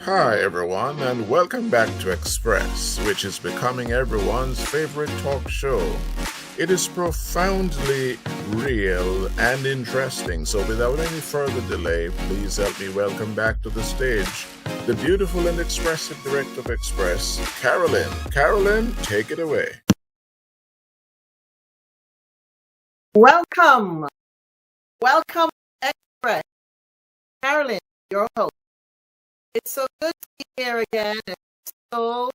Hi, everyone, and welcome back to Express, which is becoming everyone's favorite talk show. It is profoundly real and interesting, so without any further delay, please help me welcome back to the stage the beautiful and expressive director of Express, Carolyn. Carolyn, take it away. Welcome, welcome, Express. Carolyn, your host. It's so good to be here again. So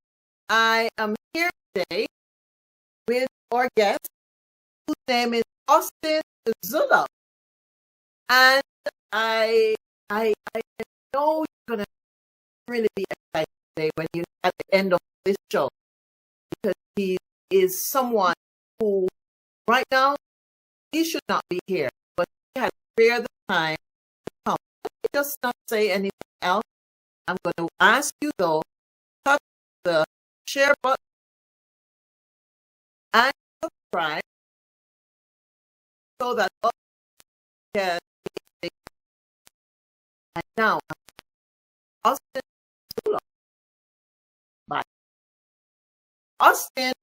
I am here today with our guest, whose name is Austin Zulauf. And I know you're gonna really be excited today when you at the end of this show, because he is someone who right now he should not be here, but he has spared the time to come. Let me just not say anything else. I'm going to ask you, though, touch the share button and subscribe so that others can see. And now, Austin Zulauf. Bye. Austin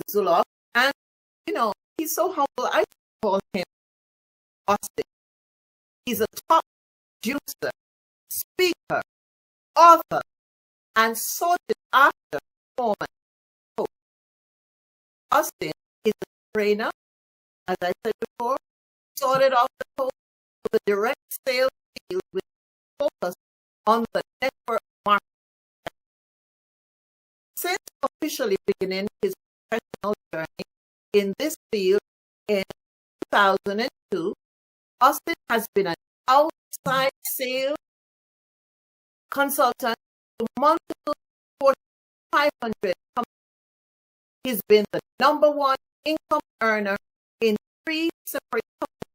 Zulauf, and he's so humble. I call him Austin. He's a top producer, speaker, author, and sought after performance coach. Austin is a trainer, as I said before, started off the coach with a direct sales field with focus on the network market. Since officially beginning his professional journey in this field in 2002, Austin has been an outside sales consultant to multiple Fortune 500 companies. He's been the #1 income earner in 3 separate companies,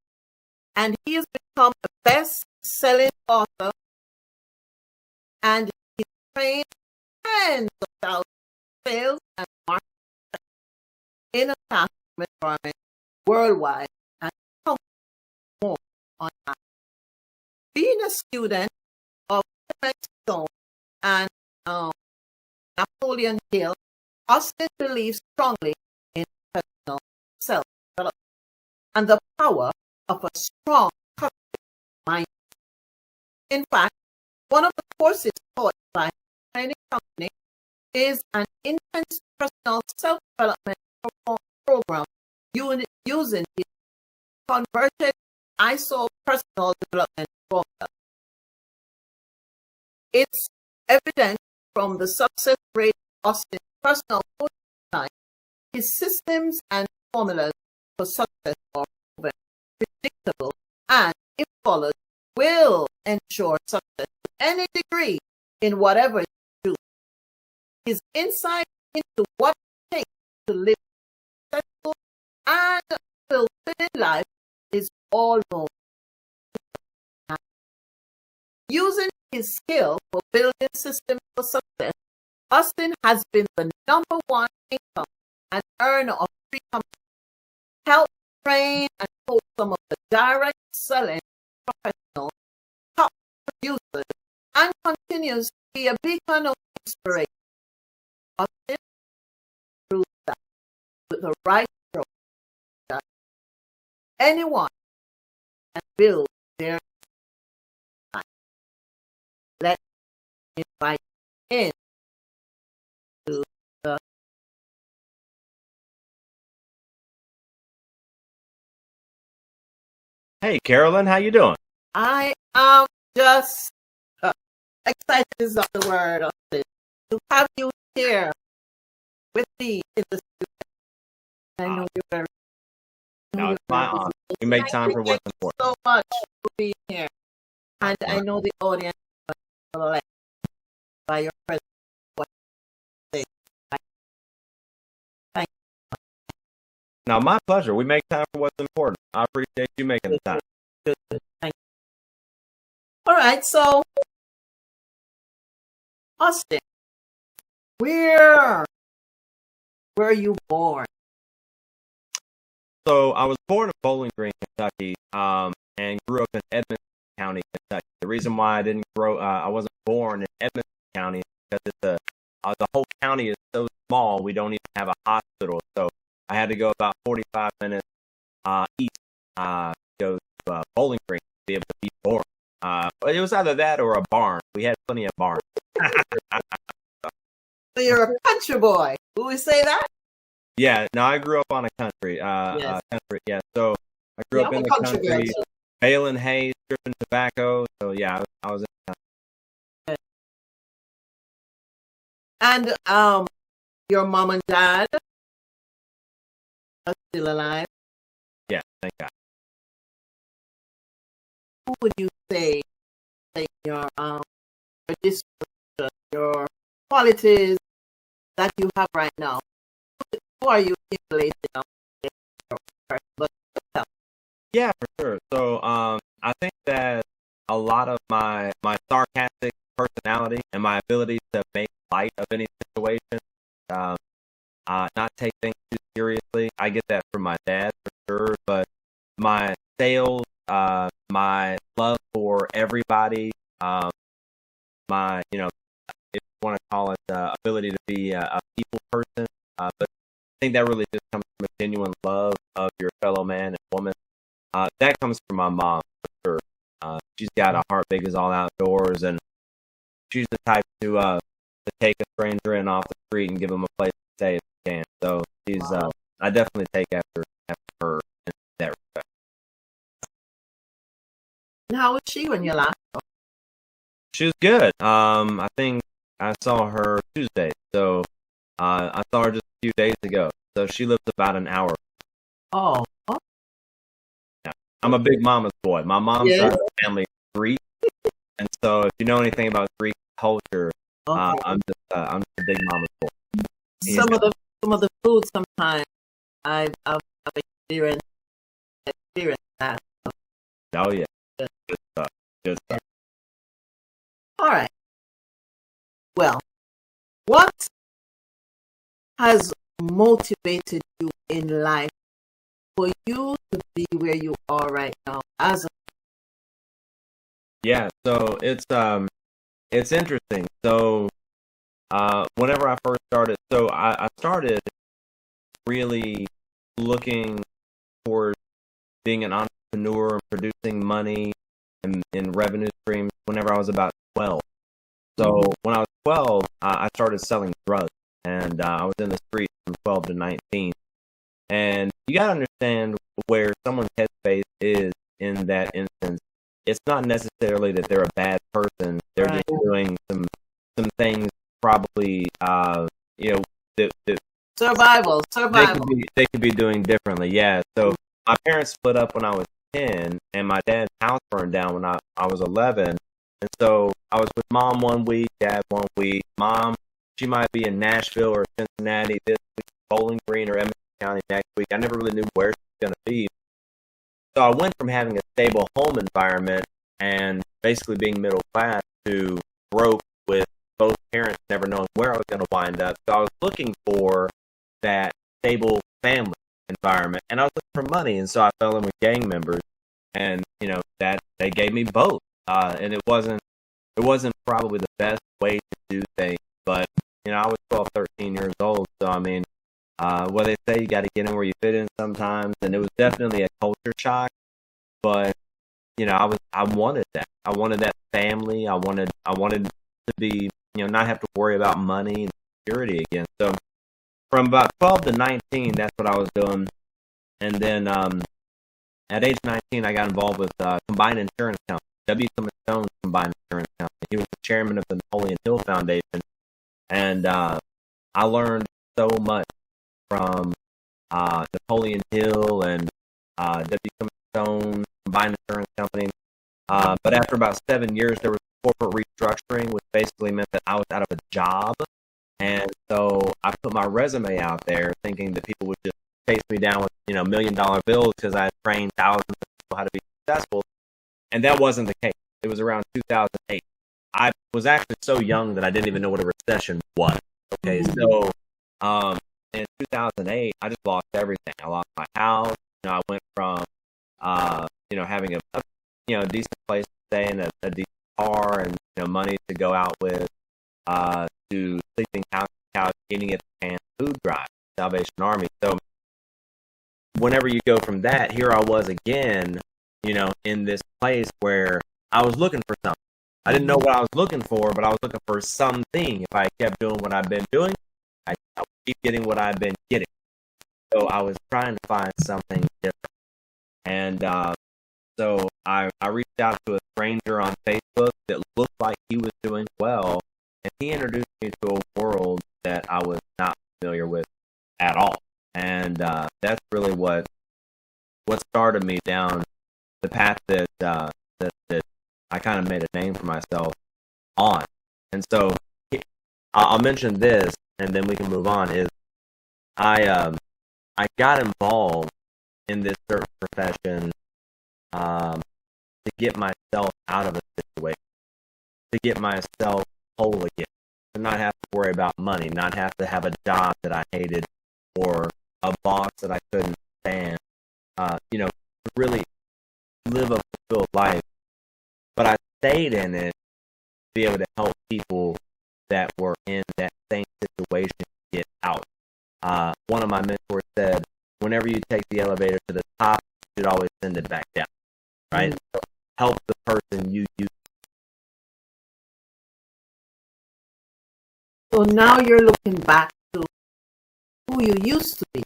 and he has become a best-selling author, and he's trained tens of thousands of sales and marketing in a classroom environment worldwide, and more on that. Being a student of Stone and Napoleon Hill, Austin believes strongly in personal self-development and the power of a strong mind. In fact, one of the courses taught by his training company is an intense personal self-development program using his converted ISO personal development formula. It's evident from the success rate of Austin's personal coaching. His systems and formulas for success are proven, predictable, and, if followed, will ensure success to any degree in whatever you do. His insight into what it takes to live a successful and fulfilling life is all known. Using his skill for building systems for success, Austin has been the #1 income and earner of 3 companies, helped train and coach some of the direct selling professionals, top producers, and continues to be a beacon of inspiration. Austin proves that with the right approach, that anyone can build their life. Let's invite in to the Hey, Carolyn, how you doing? I am just excited is not the word of this, to have you here with me in the studio. I know you're very No, it's my honor. We make time for what's important. so much for being here. And I know the audience will elect by your presence. What you say. Thank No, my pleasure. We make time for what's important. I appreciate you making the time. you. Good. Thank you. All right, so Austin, where were you born? So I was born in Bowling Green, Kentucky, and grew up in Edmonton County, Kentucky. The reason why I wasn't born in Edmonton county because the whole county is so small. We don't even have a hospital, so I had to go about 45 minutes east, go to Bowling Green to be able to be born. But it was either that or a barn. We had plenty of barns. So you're a country boy. Will we say that? Yeah. No, I grew up on a country. Yes. Country. Yeah. So I grew up in the country, baling hay, stripping tobacco. So yeah, I was in the country. And your mom and dad are still alive? Yeah, thank God. Who would you say your disposition, your qualities that you have right now? Who are you emulating? Yeah, for sure. So I think that a lot of my sarcastic personality and my ability to make light of any situation, not take things too seriously. I get that from my dad for sure, but my sales, my love for everybody, my, if you want to call it ability to be a people person, but I think that really just comes from a genuine love of your fellow man and woman. That comes from my mom for sure. She's got a heart big as all outdoors, and she's the type to take a stranger in off the street and give them a place to stay if she can. So she's, I definitely take after her in that respect. And how was she when you last saw her? She was good. I think I saw her Tuesday, so I saw her just a few days ago. So she lives about an hour. Oh. Yeah. I'm a big mama's boy. My mom's side of the family is Greek, and so if you know anything about Greek culture, I'm just a big mama's boy. Some of the food sometimes I've experienced that. Oh yeah. Good stuff. Good stuff. All right. Well, what has motivated you in life for you to be where you are right now as a Yeah, so it's interesting. So whenever I first started, so I started really looking towards being an entrepreneur and producing money in revenue streams whenever I was about 12. So when I was 12, I started selling drugs, and I was in the streets from 12 to 19. And you got to understand where someone's headspace is in that instance. It's not necessarily that they're a bad person. They're just doing some things probably, that survival. They could be doing differently. Yeah. So my parents split up when I was 10, and my dad's house burned down when I was 11. And so I was with mom one week, dad one week. Mom, she might be in Nashville or Cincinnati this week, Bowling Green or Emmett County next week. I never really knew where she was going to be. So I went from having a stable home environment and basically being middle class to broke with both parents never knowing where I was going to wind up. So I was looking for that stable family environment, and I was looking for money, and so I fell in with gang members, and that they gave me both, and it wasn't probably the best way to do things, but I was 12, 13 years old, so I mean, what they say, you got to get in where you fit in sometimes, and it was definitely a culture shock, but I wanted that. I wanted that family. I wanted to be, not have to worry about money and security again. So from about 12 to 19, that's what I was doing. And then at age 19, I got involved with Combined Insurance Company, W. Clement Stone Combined Insurance Company. He was the chairman of the Napoleon Hill Foundation. And I learned so much from Napoleon Hill and W. Clement Stone Combined Insurance Company. But after about 7 years, there was corporate restructuring, which basically meant that I was out of a job. And so I put my resume out there thinking that people would just chase me down with, $1 million bills because I had trained thousands of people how to be successful. And that wasn't the case. It was around 2008. I was actually so young that I didn't even know what a recession was. Okay, so in 2008, I just lost everything. I lost my house. I went from, having a decent place to stay in, a decent car and, money to go out with, to sleeping couch to couch, eating at the canned food drive, Salvation Army. So whenever you go from that, here I was again, in this place where I was looking for something. I didn't know what I was looking for, but I was looking for something. If I kept doing what I've been doing, I would keep getting what I've been getting. So I was trying to find something different. And so I reached out to a stranger on Facebook that looked like he was doing well, and he introduced me to a world that I was not familiar with at all. And that's really what started me down the path that I kind of made a name for myself on. And so I'll mention this, and then we can move on. Is I got involved in this certain profession to get myself out of a situation, to get myself whole again, to not have to worry about money, not have to have a job that I hated or a boss that I couldn't stand, to really live a fulfilled life. But I stayed in it to be able to help people that were in that same situation get out. One of my mentors said, whenever you take the elevator to the top, you should always send it back down, right? So help the person you use. So now you're looking back to who you used to be.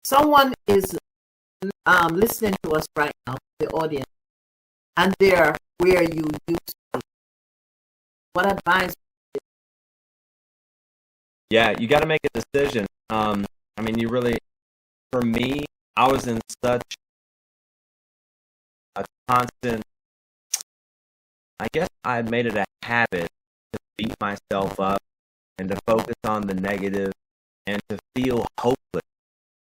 Someone is listening to us right now, the audience, and they're where you used to be. What advice? Yeah, you got to make a decision. You really, for me, I was in such a constant, I guess I had made it a habit to beat myself up and to focus on the negative and to feel hopeless.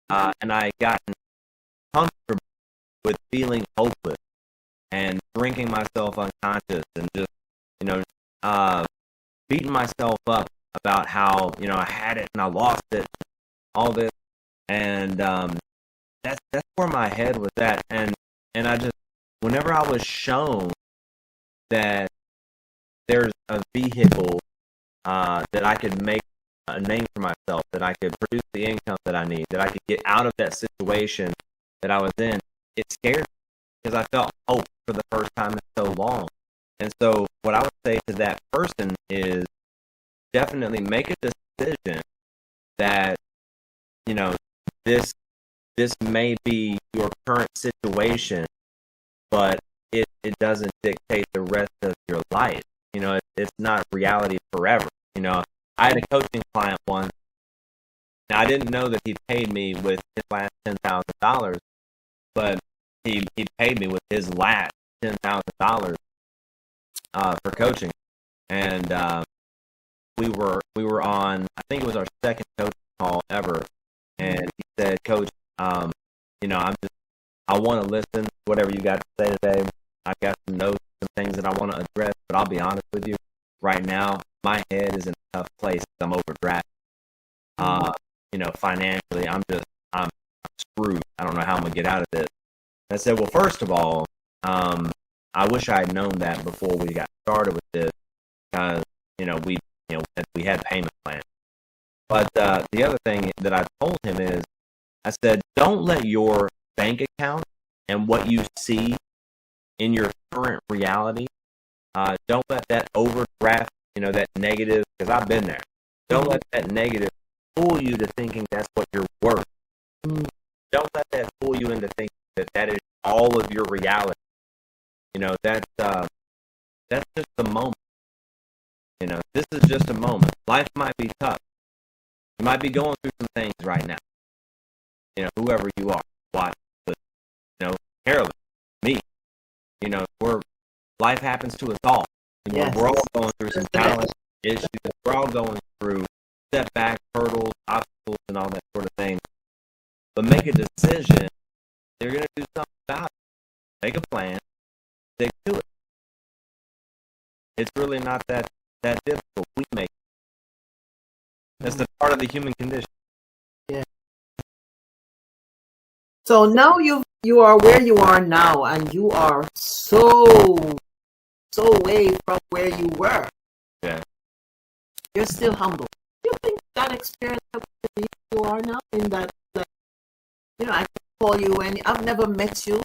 And I had gotten comfortable with feeling hopeless and drinking myself unconscious and just, beating myself up about how, I had it and I lost it, all this. And that's where my head was at. And I just, whenever I was shown that there's a vehicle that I could make a name for myself, that I could produce the income that I need, that I could get out of that situation that I was in, it scared me because I felt hope for the first time in so long. And so what I would say to that person is definitely make a decision that, this may be your current situation, but it doesn't dictate the rest of your life. It's not reality forever. I had a coaching client once. Now, I didn't know that he paid me with his last $10,000, but he paid me with his last $10,000 for coaching. And we were on, I think it was our second coaching call ever. And he said, Coach, I want to listen to whatever you got to say today. I've got some notes, some things that I want to address, but I'll be honest with you. Right now, my head is in a tough place. I'm overdrafted. Financially, I'm screwed. I don't know how I'm going to get out of this. And I said, well, first of all, I wish I had known that before we got started with this, because, we had payment plans. But the other thing that I told him is, I said, don't let your bank account and what you see in your current reality, don't let that overdraft, that negative, because I've been there. Don't let that negative fool you to thinking that's what you're worth. Don't let that fool you into thinking that is all of your reality. That's just a moment. This is just a moment. Life might be tough. You might be going through some things right now. Whoever you are, watch, but, Carolyn, me, life happens to us all. Yes. We're all going through some challenge issues. We're all going through setbacks, hurdles, obstacles, and all that sort of thing. But make a decision. You're going to do something about it. Make a plan. Stick to it. It's really not that difficult. We make it. That's the part of the human condition. Yeah. So now you are where you are now, and you are so away from where you were. Yeah. you're still humble. Do you think that experience helped you are now in that, like, I can call you when I've never met you,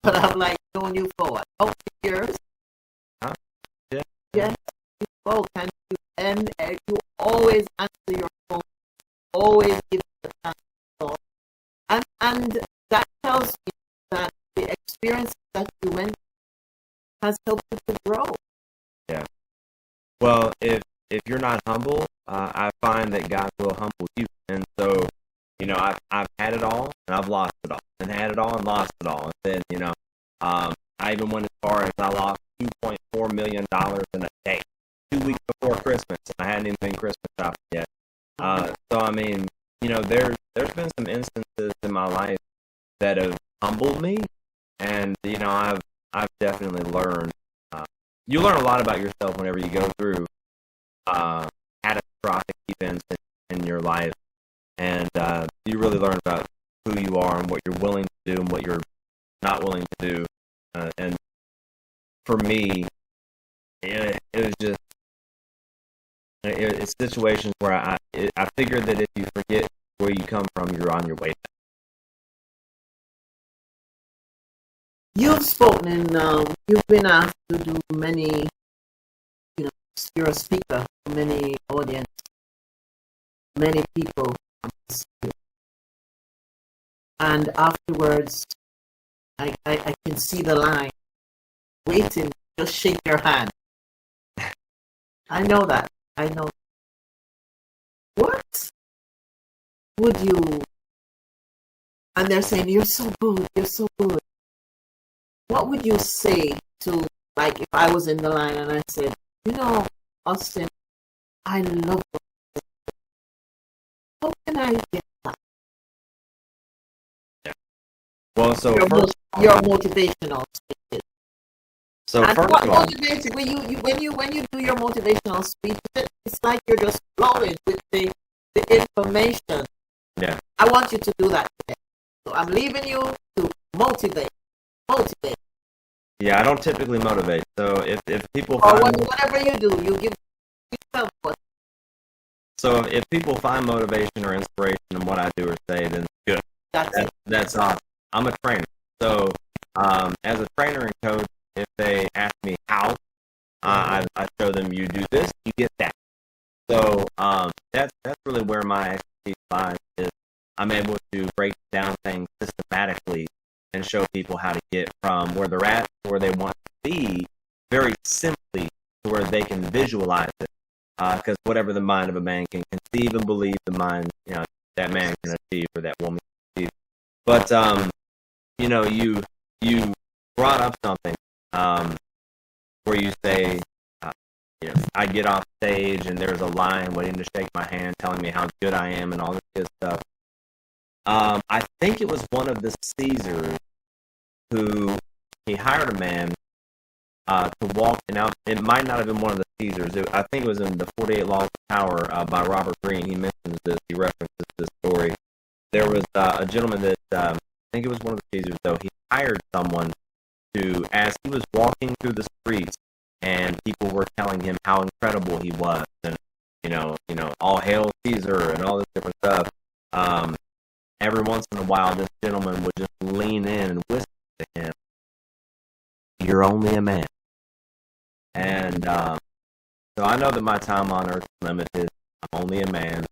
but I've like known you for what, years? Huh? Yeah. Yes, you both, and you always answer your phone, always give the chance to talk. And that tells me that the experience that you went has helped you to grow. Yeah. Well, if you're not humble, I find that God will humble you. And so, I've had it all and I've lost it all, and had it all and lost it all. And then, I even went as far as I lost $2.4 million in a day, 2 weeks before Christmas, and I hadn't even been Christmas shopping yet. So I mean, there's been some instances in my life that have humbled me, and I've definitely learned. You learn a lot about yourself whenever you go through catastrophic events in your life, and you really learn about who you are and what you're willing to do and what you're not willing to do. And for me, it was just it's situations where I figured that if you forget where you come from, you're on your way back. You've spoken in, you've been asked to do many, you're a speaker for many audience, many people. And afterwards, I can see the line, waiting, just shake your hand. I know that. I know. What would you, and they're saying, you're so good, you're so good. What would you say to, like, if I was in the line and I said, Austin, I love you. How can I get that? Yeah. Well, so your motivational speech. So and first what of all, motivates when you do your motivational speech, it's like you're just flowing with the information. Yeah. I want you to do that today. So I'm leaving you to motivate. Yeah, I don't typically motivate. So if people or find whatever you do, you give yourself what. So if people find motivation or inspiration in what I do or say, then good. That's awesome. I'm a trainer. So as a trainer and coach, if they ask me how, I show them you do this, you get that. So that's really where my expertise lies. Is I'm able to break down things systematically and show people how to get from where they're at to where they want to be, very simply, to where they can visualize it. Because whatever the mind of a man can conceive and believe, the mind that man can achieve or that woman can achieve. But you brought up something where you say, I get off stage and there's a lion waiting to shake my hand, telling me how good I am and all this good stuff. I think it was one of the Caesars who he hired a man to walk. Now, it might not have been one of the Caesars. I think it was in the 48 Laws of Power by Robert Greene. He mentions this. He references this story. There was a gentleman that, I think it was one of the Caesars, though. He hired someone to, as he was walking through the streets and people were telling him how incredible he was and, all hail Caesar and all this different stuff, every once in a while this gentleman would just lean in and whisper to him, "You're only a man." And so I know that my time on earth is limited. I'm only a man.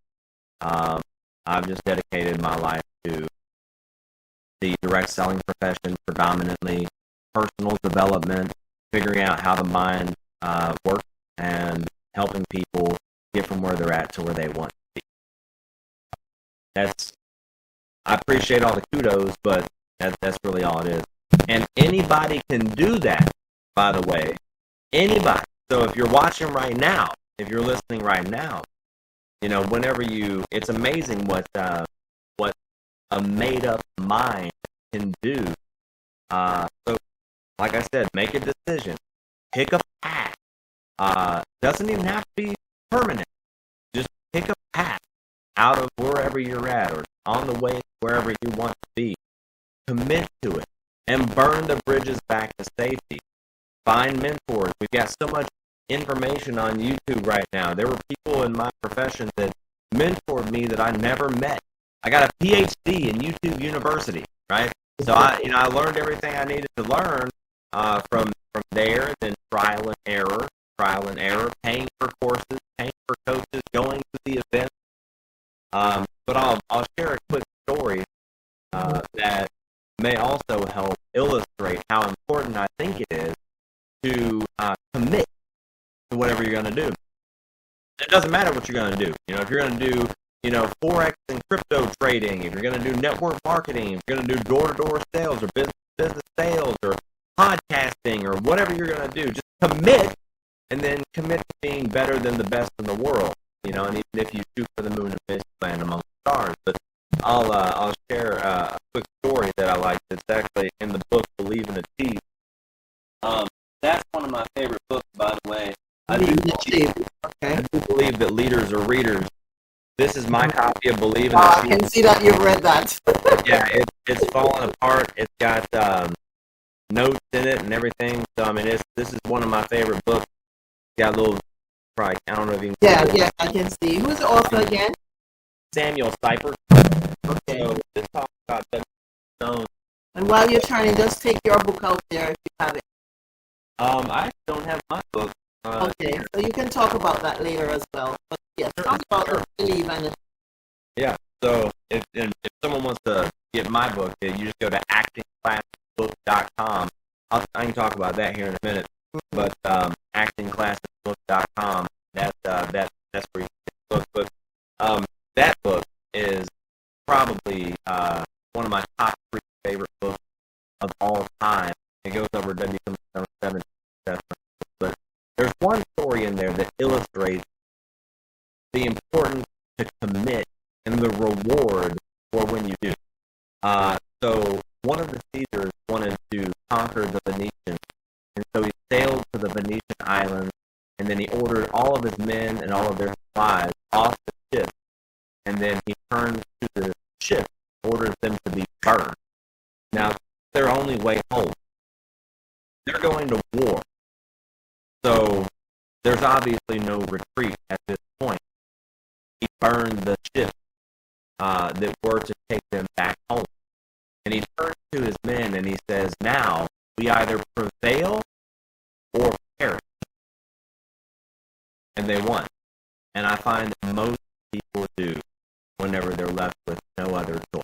I've just dedicated my life to the direct selling profession, predominantly personal development, figuring out how the mind works, and helping people get from where they're at to where they want to be. I appreciate all the kudos, but that's really all it is. And anybody can do that, by the way. Anybody. So if you're watching right now, if you're listening right now, whenever it's amazing what a made-up mind can do. So, like I said, make a decision. Pick a path. Doesn't even have to be permanent. Just pick a path out of wherever you're at or on the way to wherever you want to be. Commit to it and burn the bridges back to safety. Find mentors. We've got so much information on YouTube right now. There were people in my profession that mentored me that I never met. I got a PhD in YouTube University, right? So I learned everything I needed to learn from there, then trial and error, paying for courses, paying for coaches, going to the events. But I'll share a quick story that may also help illustrate how important I think it is to commit to whatever you're going to do. It doesn't matter what you're going to do. If you're going to do, Forex and crypto trading, if you're going to do network marketing, if you're going to do door-to-door sales or business sales or podcasting or whatever you're going to do, just commit, and then commit to being better than the best in the world. And even if you shoot for the moon and miss, land among the stars. But I'll share a quick story that I like. It's actually in the book Believe in Achieve. That's one of my favorite books, by the way. I do believe that leaders are readers. This is my copy of Believe in Achieve. I can see that you've read that. Yeah, it's falling apart. It's got notes in it and everything. So this is one of my favorite books. Got a little, I don't know if you can. Yeah, I can see. Who's the author again? Samuel Cypher. Okay. So this talks about that zone. And while you're trying, just take your book out there if you have it. I actually don't have my book. Okay, so you can talk about that later as well. But yes, talk about Believe and Yeah. So if someone wants to get my book, you just go to actingclassbook.com. I can talk about that here in a minute. But actingclassbook.com. That's where you get the book. But that book is probably one of my top 3 favorite books of all time. It goes over W7. But there's one story in there that illustrates the importance to commit and the reward for when you do. So one of the Caesars wanted to conquer the Venetians, and so he sailed to the Venetian islands, and then he ordered all of his men and all of their supplies off the ship, and then he turned to the ship, orders them to be burned. Now, their only way home. They're going to war. So there's obviously no retreat at this point. He burned the ships that were to take them back home. And he turns to his men and he says, now we either prevail or perish. And they won. And I find that most people do whenever they're left with no other choice.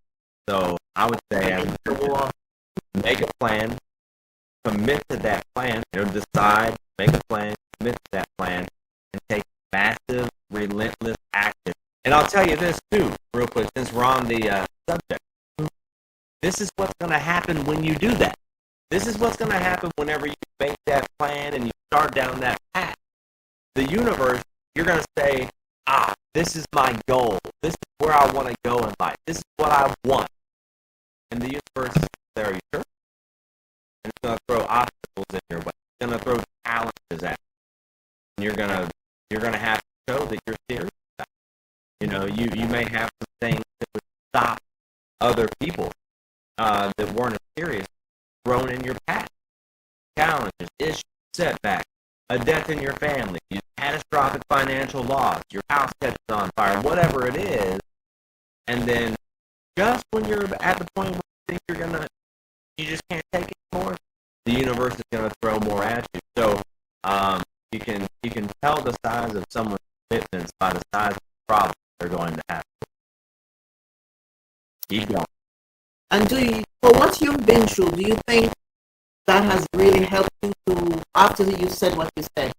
So I would say, make a plan, commit to that plan, decide, make a plan, commit to that plan, and take massive, relentless action. And I'll tell you this too, real quick, since we're on the subject. This is what's going to happen when you do that. This is what's going to happen whenever you make that plan and you start down that path. The universe, you're going to say, this is my goal. This is where I want to go in life. This is what I want. And the universe is there, are you sure? And it's going to throw obstacles in your way. It's going to throw challenges at you. And you're going to have to show that you're serious about it. You may have some things that would stop other people that weren't as serious thrown in your path. Challenges, issues, setbacks, a death in your family, catastrophic financial loss, your house catches on fire, whatever it is, and then just when you're at the point where you think you just can't take it anymore, the universe is going to throw more at you. So you can tell the size of someone's commitments by the size of the problem they're going to have. Keep going. And for what you've been through, do you think that has really helped you to, after you said what you said,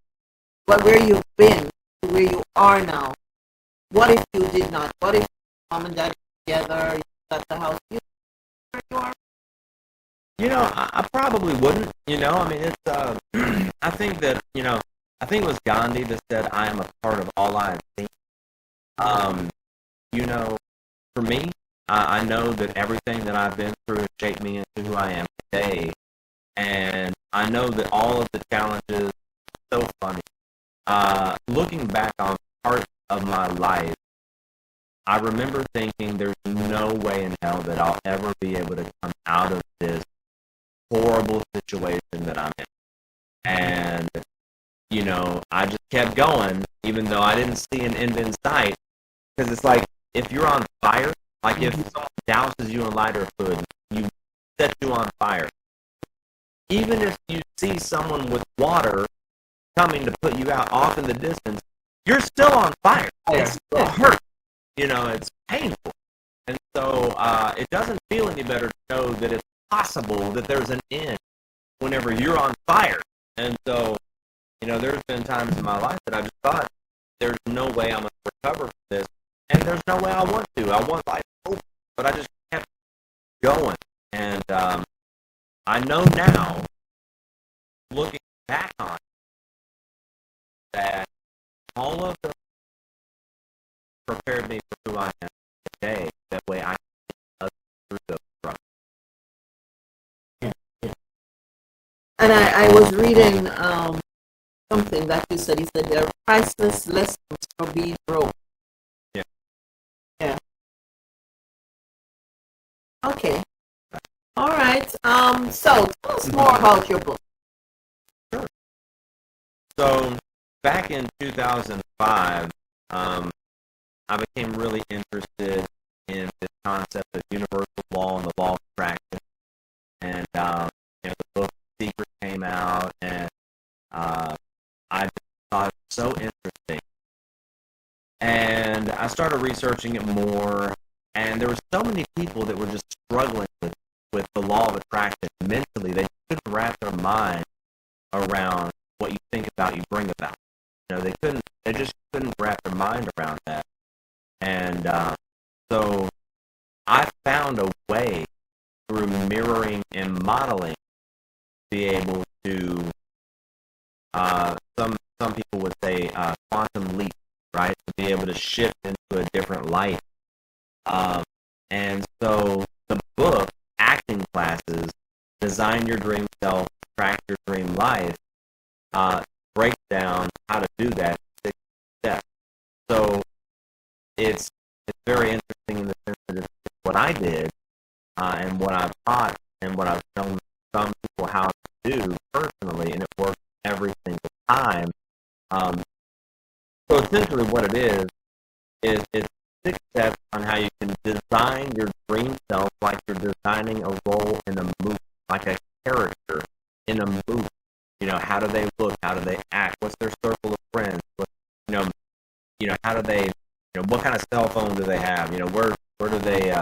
but where you've been to where you are now? What if you did not? What if mom and dad together, you at the house, where you are? I probably wouldn't. It's. I think that I think it was Gandhi that said, "I am a part of all I have seen." For me, I know that everything that I've been through has shaped me into who I am today, and I know that all of the challenges are so funny. Looking back on parts of my life, I remember thinking there's no way in hell that I'll ever be able to come out of this horrible situation that I'm in. And I just kept going, even though I didn't see an end in sight. Because it's like, if you're on fire, like if someone douses you in lighter fluid, you set you on fire. Even if you see someone with water coming to put you out off in the distance, you're still on fire. It still hurts. It's painful. And so it doesn't feel any better to know that it's possible that there's an end whenever you're on fire. And so, there's been times in my life that I just thought, there's no way I'm going to recover from this. And there's no way I want to. I want life over. But I just kept going. And I know now, looking back on it, that all of them prepared me for who I am today. That way I can through those struggles. And I was reading something that you said. He said there are priceless lessons for being broke. Yeah. Yeah. Okay. All right. So tell us more about your book. Sure. So back in 2005, I became really interested in this concept of universal law and the law of attraction. And the book Secret came out, and I just thought it was so interesting. And I started researching it more, and there were so many people that were just struggling with the law of attraction mentally. They couldn't wrap their mind around what you think about, you bring about. They just couldn't wrap their mind around that. And so I found a way through mirroring and modeling to be able to, some people would say quantum leap, right? To be able to shift into a different light. And so the book, Acting Classes, Design Your Dream Self, Attract Your Dream Life, breaks down how to do that in 6 steps. So it's very interesting in the sense that it's what I did and what I've taught and what I've shown some people how to do personally, and it works every single time. So essentially what it is it's 6 steps on how you can design your dream self like you're designing a role in a movie, like a character in a movie. How do they look? How do they act? What's their circle of friends? How do they, what kind of cell phone do they have? Where do they,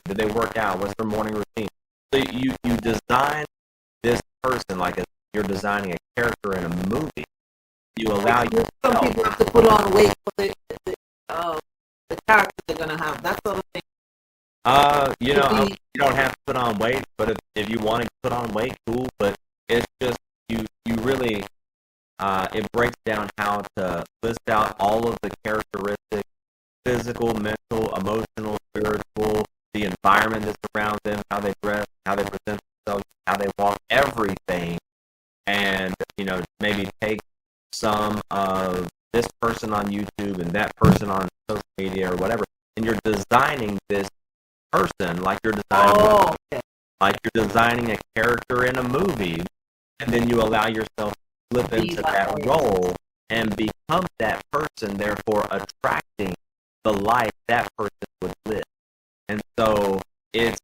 do they work out? What's their morning routine? So you design this person like you're designing a character in a movie. You allow yourself. Some people have to put on weight for the character they're going to have. That sort of thing. You don't have to put on weight, but if you want to put on weight, cool. But it's just you really it breaks down how to list out all of the characteristics: physical, mental, emotional, spiritual, the environment that's around them, how they dress, how they present themselves, how they walk, everything. And maybe take some of this person on YouTube and that person on social media or whatever, and you're designing this person like you're designing a character in a movie, and then you allow yourself to slip into that role and become that person, therefore attracting the life that person would live. And so it's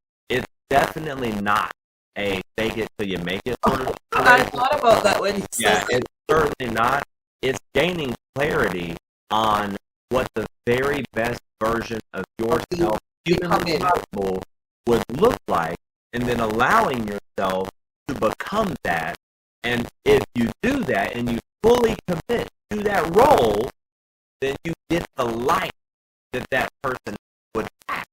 definitely not a fake it till you make it sort of. I thought about that when you said it's certainly not. It's gaining clarity on what the very best version of yourself, humanly possible, would look like, and then allowing yourself to become that. And if you do that and you fully commit to that role, then you get the life that person would have.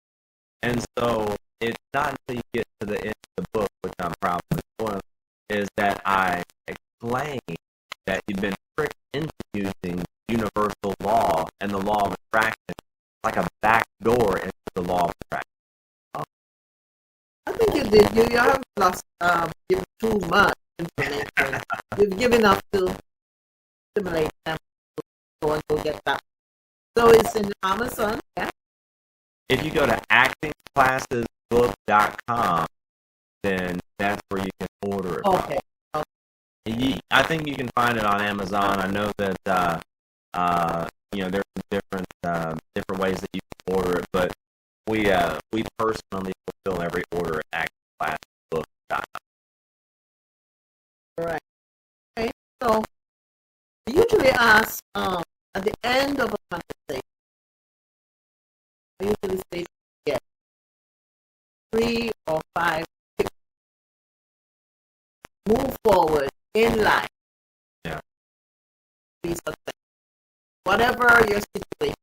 And so it's not until you get to the end of the book, which I'm proud of, is that I explain that you've been tricked into using universal law and the law of attraction like a back door into the law of attraction. I think you did. You haven't lost, given too much information. You've given enough to stimulate them to go and go get that. So it's in Amazon, yeah? If you go to actingclassesbook.com, then that's where you can order it. Okay. I think you can find it on Amazon. I know that there's different ways that you can order it, but we personally fulfill every order at actionclassbook.com. Right. Okay. So I usually ask at the end of a conversation, I usually say, yes, 3 or 5 tips. Move forward in life. Yeah. Be successful. Whatever your situation,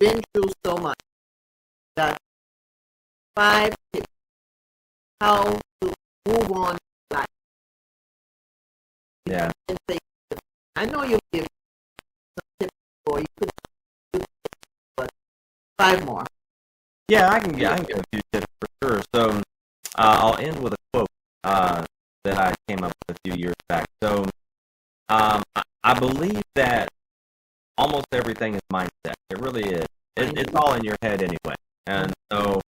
been through so much that 5 tips how to move on in life. Yeah. And say, I know you give some tips before you could do this, but 5 more. Yeah, I can get a few tips for sure. So I'll end with a quote that I came up with a few years back. So I believe that almost everything is mindset. It really is. It's all in your head anyway. And so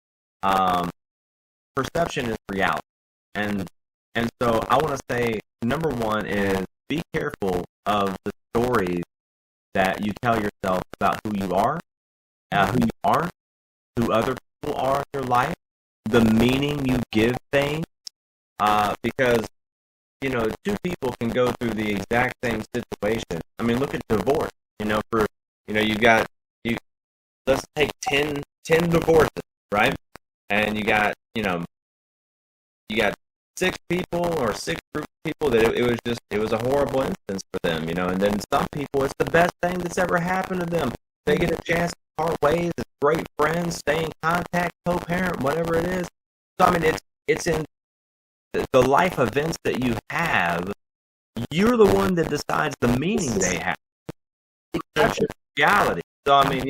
perception is reality. And so I want to say number one is be careful of the stories that you tell yourself about who you are, who you aren't, who other people are in your life, the meaning you give things, because two people can go through the exact same situation. I mean, look at divorce. Let's take 10 divorces, right? And you got 6 people or 6 groups of people that it was a horrible instance for them, and then some people, it's the best thing that's ever happened to them. They get a chance to part ways, as great friends, stay in contact, co-parent, whatever it is. So, I mean, it's in the life events that you have. You're the one that decides the meaning they have. That's reality. So, I mean,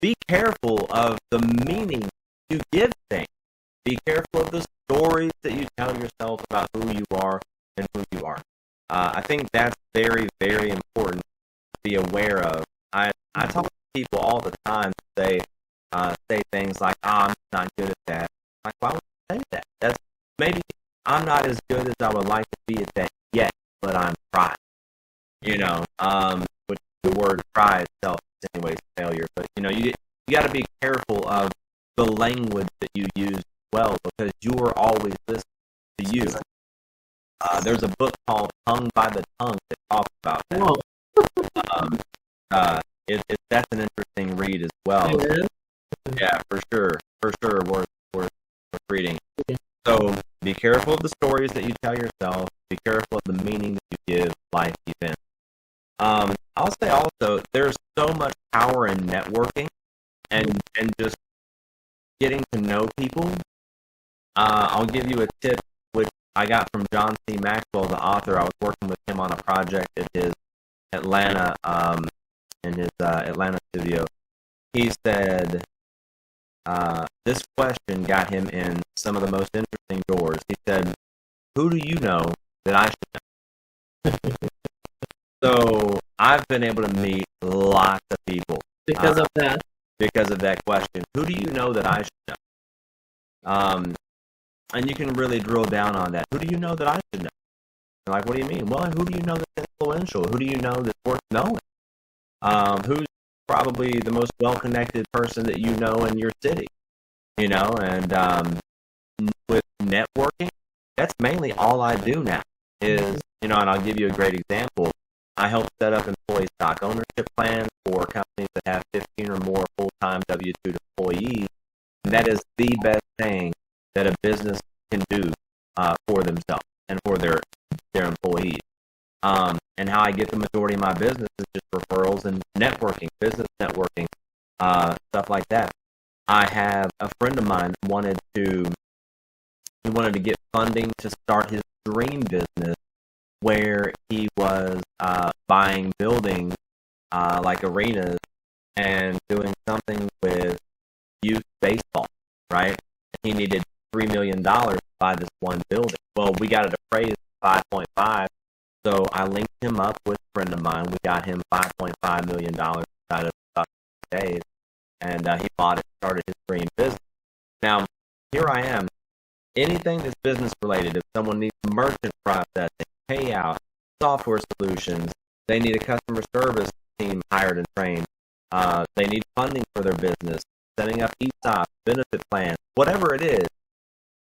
be careful of the meaning you give things. Be careful of the stories that you tell yourself about who you are and who you aren't. I think that's very, very important to be aware of. I talk to people all the time say things like, I'm not good at that. Like, why would you say that? That's maybe I'm not as good as I would like to be at that yet, but I'm trying. Which the word try itself is anyways failure. But you got to be careful of the language that you use well, because you are always listening to you. There's a book called Tongue by the Tongue that talks about that. That's an interesting read as well. Yeah, for sure, worth reading. So be careful of the stories that you tell yourself. Be careful of the meaning that you give life events. I'll say also, there's so much power in networking and just getting to know people. I'll give you a tip, which I got from John C. Maxwell, the author. I was working with him on a project at his Atlanta, Atlanta studio. He said this question got him in some of the most interesting doors. He said, "Who do you know that I should know?" So I've been able to meet lots of people Because of that. Because of that question. Who do you know that I should know? And you can really drill down on that. Who do you know that I should know? Like, what do you mean? Well, who do you know that's influential? Who do you know that's worth knowing? Who's probably the most well-connected person that you know in your city? And with networking, that's mainly all I do now is, and I'll give you a great example. I help set up employee stock ownership plans for companies that have 15 or more full-time W-2 employees. And that is the best thing that a business can do for themselves and for their employees. And how I get the majority of my business is just referrals and networking, business networking, stuff like that. I have a friend of mine wanted to get funding to start his dream business, where he was buying buildings like arenas and doing something with youth baseball, right? He needed $3 million to buy this one building. Well, we got it appraised at 5.5, so I linked him up with a friend of mine. We got him $5.5 million inside of about 2 days, and he bought it, started his dream business. Now, here I am. Anything that's business related, if someone needs merchant processing, payout, software solutions. They need a customer service team hired and trained. They need funding for their business, setting up ESOP, benefit plans, whatever it is.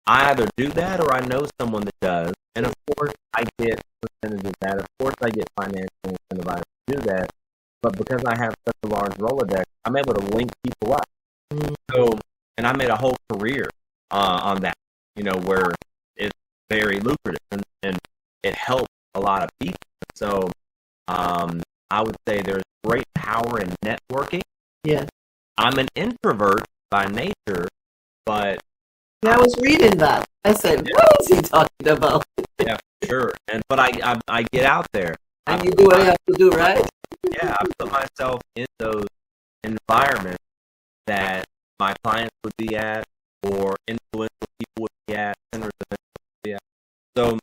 I either do that or I know someone that does. And of course, I get percentage of that. Of course, I get financially incentivized to do that. But because I have such a large Rolodex, I'm able to link people up. So, and I made a whole career on that, where it's very lucrative and it helps a lot of people. So, I would say there's great power in networking. Yeah. I'm an introvert by nature, but I was reading that. I said, what is he talking about? yeah, sure. But I get out there. And you do what you have to do, right? Yeah, I put myself in those environments that my clients would be at, or influential people would be at, centers of influence would be at. So,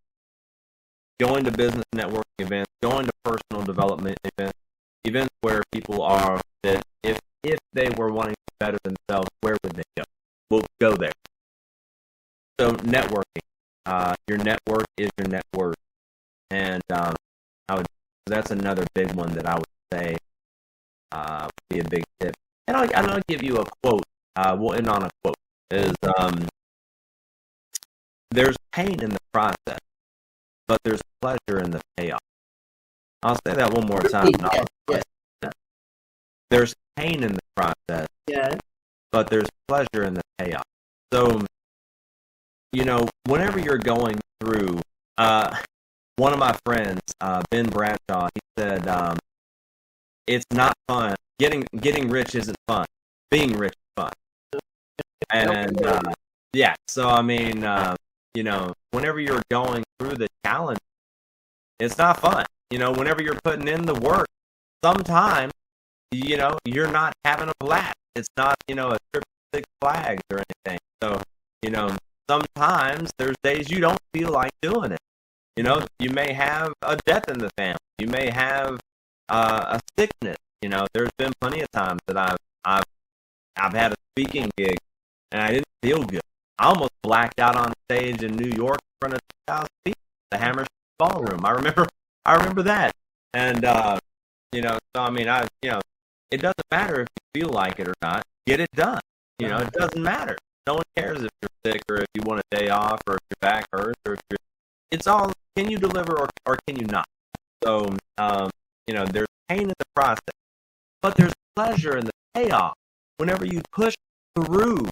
going to business networking events, going to personal development events where people are that if they were wanting to better themselves, where would they go? We'll go there. So networking, your network is your net worth, and that's another big one that I would say would be a big tip. And I'll give you a quote. We'll end on a quote. Is there's pain in the process, but there's pleasure in the payoff. I'll say that one more time. Yes. There's pain in the process, but there's pleasure in the payoff. So, whenever you're going through, one of my friends, Ben Bradshaw, he said, it's not fun. Getting rich isn't fun. Being rich is fun. And, yeah, so, I mean, whenever you're going through the challenge, it's not fun. Whenever you're putting in the work, sometimes, you're not having a blast. It's not, a trip to Six Flags or anything. So, sometimes there's days you don't feel like doing it. You may have a death in the family. You may have a sickness. There's been plenty of times that I've had a speaking gig and I didn't feel good. I almost blacked out on stage in New York in front of 2,000 people, the Hammersmith Ballroom. I remember that. And so I mean, it doesn't matter if you feel like it or not. Get it done. It doesn't matter. No one cares if you're sick or if you want a day off or if your back hurts or if it's all, can you deliver or can you not? So, there's pain in the process, but there's pleasure in the payoff. Whenever you push through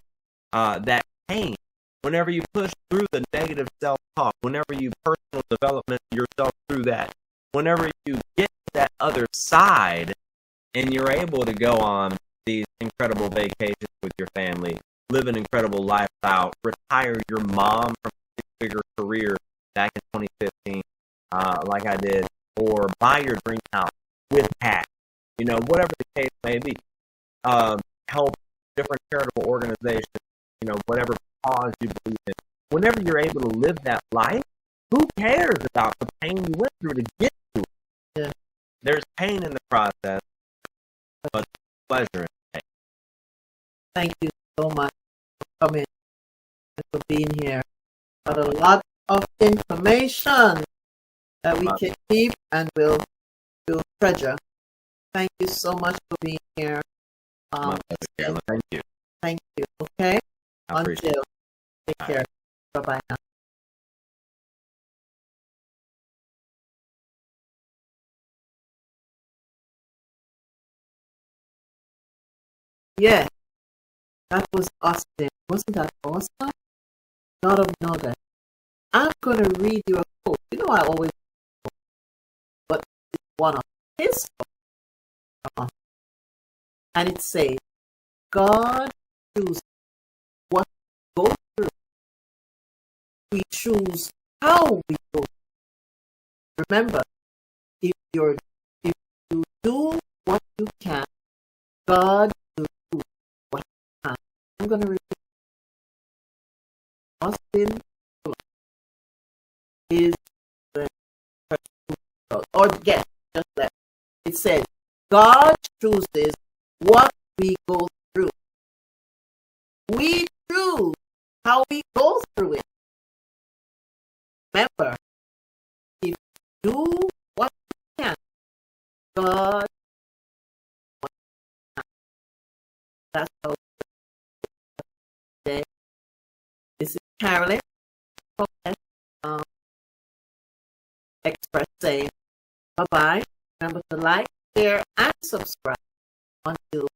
that pain, whenever you push through the negative self-talk, whenever you personal development yourself through that, whenever you get to that other side and you're able to go on these incredible vacations with your family, live an incredible lifestyle, retire your mom from a six-figure career back in 2015, like I did, or buy your dream house with cash, whatever the case may be. Help different charitable organizations, whatever cause you believe in. Whenever you're able to live that life, who cares about the pain you went through to get to it? Yeah. There's pain in the process, but pleasure in the pain. Thank you so much for coming and for being here. Got a lot of information that we can keep and will treasure. Thank you so much for being here. Thank you. Thank you. Okay. Until. Take care. Bye-bye now. Yeah, that was Austin. Wasn't that awesome? God of Northern. I'm going to read you a quote. I always quote, but it's one of his quotes. And it says, God chooses what we go through. We choose how we go through. Remember, if you do what you can, God will do what you can. I'm going to repeat. Austin Zulauf is the or guess just that. It says, God chooses what we go through. We choose how we go through it. Remember, if do what you can. God, that's how today. This is Carolyn from Express saying bye bye. Remember to like, share, and subscribe. Until